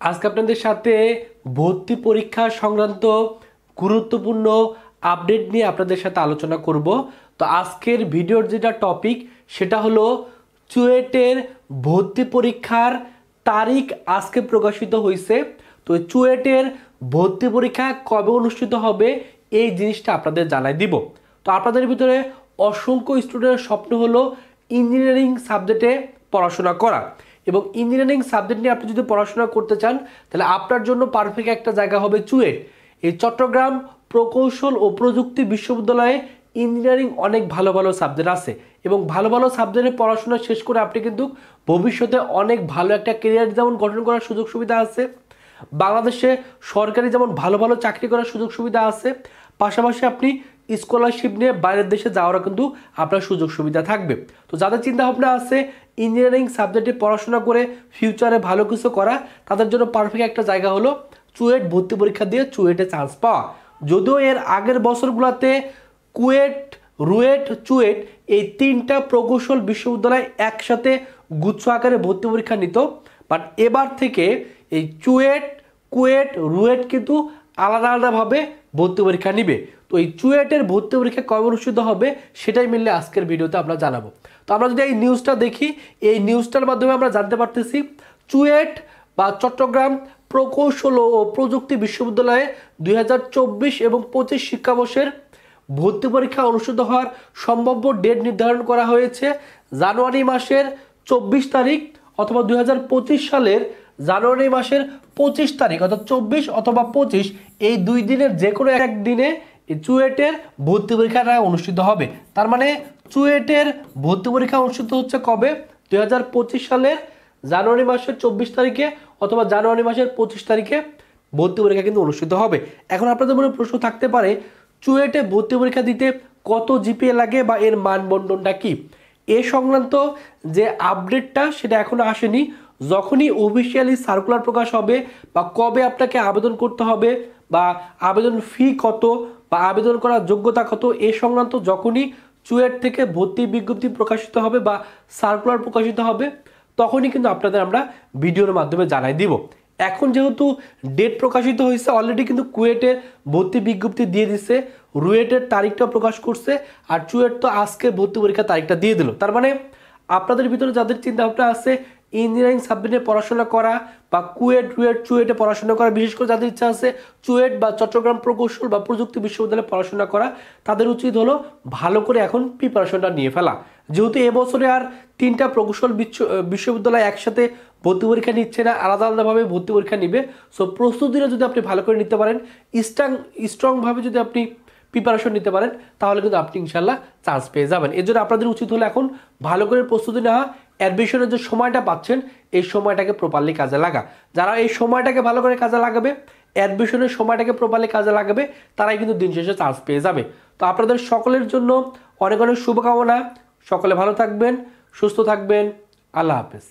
আজকে আপনাদের সাথে ভর্তি পরীক্ষা সংক্রান্ত গুরুত্বপূর্ণ আপডেট নিয়ে আপনাদের সাথে আলোচনা করব। তো আজকের ভিডিওর যেটা টপিক সেটা হলো চুয়েটের ভর্তি পরীক্ষার তারিখ আজকে প্রকাশিত হয়েছে। তো চুয়েটের ভর্তি পরীক্ষা কবে অনুষ্ঠিত হবে এই জিনিসটা আপনাদের জানাই দিব। তো আপনাদের ভিতরে অসংখ্য স্টুডেন্টের স্বপ্ন হলো ইঞ্জিনিয়ারিং সাবজেক্টে পড়াশোনা করা, এবং ইঞ্জিনিয়ারিং সাবজেক্ট নিয়ে আপনি যদি পড়াশোনা করতে চান তাহলে আপনার জন্য পারফেক্ট একটা জায়গা হবে চুয়েট। এই চট্টগ্রাম প্রকৌশল ও প্রযুক্তি বিশ্ববিদ্যালয়ে ইঞ্জিনিয়ারিং অনেক ভালো ভালো সাবজেক্ট আছে, এবং ভালো ভালো সাবজেক্টে পড়াশোনা শেষ করে আপনি কিন্তু ভবিষ্যতে অনেক ভালো একটা কেরিয়ার যেমন গঠন করার সুযোগ সুবিধা আছে, বাংলাদেশে সরকারি যেমন ভালো ভালো চাকরি করার সুযোগ সুবিধা আছে, পাশাপাশি আপনি স্কলারশিপ নিয়ে বাইরের দেশে যাওয়ারও কিন্তু আপনার সুযোগ সুবিধা থাকবে। তো যাদের চিন্তা ভাবনা আছে ইঞ্জিনিয়ারিং সাবজেক্টে পড়াশোনা করে ফিউচারে ভালো কিছু করা, তাদের জন্য পারফেক্ট একটা জায়গা হলো চুয়েট ভর্তি পরীক্ষা দিয়ে চুয়েটে চান্স পাওয়া। যদিও এর আগের বছরগুলোতে কুয়েট, রুয়েট, চুয়েট এই তিনটা প্রকৌশল বিশ্ববিদ্যালয় একসাথে গুচ্ছ আকারে ভর্তি পরীক্ষা নিত, বাট এবার থেকে এই চুয়েট, কুয়েট, রুয়েট কিন্তু আলাদা আলাদাভাবে ভর্তি পরীক্ষা নিবে। তো এই চুয়েটের ভর্তি পরীক্ষা কবে অনুষ্ঠিত হবে সেটাই মিললে আজকের ভিডিওতে আমরা জানাবো। তো আমরা যদি এই নিউজটা দেখি, এই নিউজটার মাধ্যমে আমরা জানতে পারতেছি চুয়েট বা চট্টগ্রাম প্রকৌশল ও প্রযুক্তি বিশ্ববিদ্যালয়ে 2024 এবং 25 শিক্ষাবর্ষের ভর্তি পরীক্ষা অনুষ্ঠিত হওয়ার সম্ভাব্য ডেট নির্ধারণ করা হয়েছে জানুয়ারি মাসের 24 তারিখ অথবা 2025 সালের জানুয়ারি মাসের 25 তারিখ, অর্থাৎ 24 অথবা 25 এই দুই দিনের যে কোনো এক দিনে চুয়েটের ভর্তি পরীক্ষাটা অনুষ্ঠিত হবে। তার মানে চুয়েটের ভর্তি পরীক্ষা অনুষ্ঠিত হচ্ছে কবে? 2025 সালের জানুয়ারি মাসের 24 তারিখে অথবা জানুয়ারি মাসের 25 তারিখে ভর্তি পরীক্ষা কিন্তু অনুষ্ঠিত হবে। এখন আপনাদের মনে প্রশ্ন থাকতে পারে চুয়েটে ভর্তি পরীক্ষা দিতে কত জিপিএ লাগে বা এর মানবন্ধনটা কি? এ সংক্রান্ত যে আপডেটটা সেটা এখনো আসেনি। যখনই অফিসিয়ালি সার্কুলার প্রকাশ হবে বা কবে আপনাকে আবেদন করতে হবে বা আবেদন ফি কত বা আবেদন করার যোগ্যতা কত এ সংক্রান্ত যখনই চুয়েট থেকে ভর্তি বিজ্ঞপ্তি প্রকাশিত হবে বা সার্কুলার প্রকাশিত হবে তখনই কিন্তু আপনাদের আমরা ভিডিওর মাধ্যমে জানাই দিব। এখন যেহেতু ডেট প্রকাশিত হয়েছে অলরেডি, কিন্তু কুয়েটের ভর্তি বিজ্ঞপ্তি দিয়ে দিছে, রুয়েটের তারিখটা প্রকাশ করছে, আর চুয়েট তো আজকে ভর্তি পরীক্ষার তারিখটা দিয়ে দিল। তার মানে আপনাদের ভিতরে যাদের চিন্তা ভাবনা আছে ইঞ্জিনিয়ারিং সাবজেক্টে পড়াশোনা করা বা কুয়েট, রুয়েট, চুয়েটে পড়াশোনা করা, বিশেষ করে যাদের ইচ্ছা আছে চুয়েট বা চট্টগ্রাম প্রকৌশল বা প্রযুক্তি বিশ্ববিদ্যালয়ে পড়াশোনা করা, তাদের উচিত হলো ভালো করে এখন প্রিপারেশনটা নিয়ে ফেলা। যেহেতু এবছরে আর তিনটা প্রকৌশল বিশ্ববিদ্যালয় একসাথে ভর্তি পরীক্ষা নিচ্ছে না, আলাদা আলাদাভাবে ভর্তি পরীক্ষা নিবে। সো প্রস্তুতিটা যদি আপনি ভালো করে নিতে পারেন, স্ট্রংভাবে যদি আপনি প্রিপারেশন নিতে পারেন তাহলে কিন্তু আপনি ইনশাল্লাহ চান্স পেয়ে যাবেন। এর জন্য আপনাদের উচিত হলো এখন ভালো করে প্রস্তুতি নেওয়া, অ্যাডমিশনের যে সময়টা পাচ্ছেন এই সময়টাকে প্রপারলি কাজে লাগা। যারা এই সময়টাকে ভালো করে কাজে লাগাবে, অ্যাডমিশনের সময়টাকে প্রপারলি কাজে লাগাবে, তারাই কিন্তু দিন শেষে চান্স পেয়ে যাবে। তো আপনাদের সকলের জন্য অনেক অনেক শুভকামনা। সকলে ভালো থাকবেন, সুস্থ থাকবেন। আল্লাহ হাফেজ।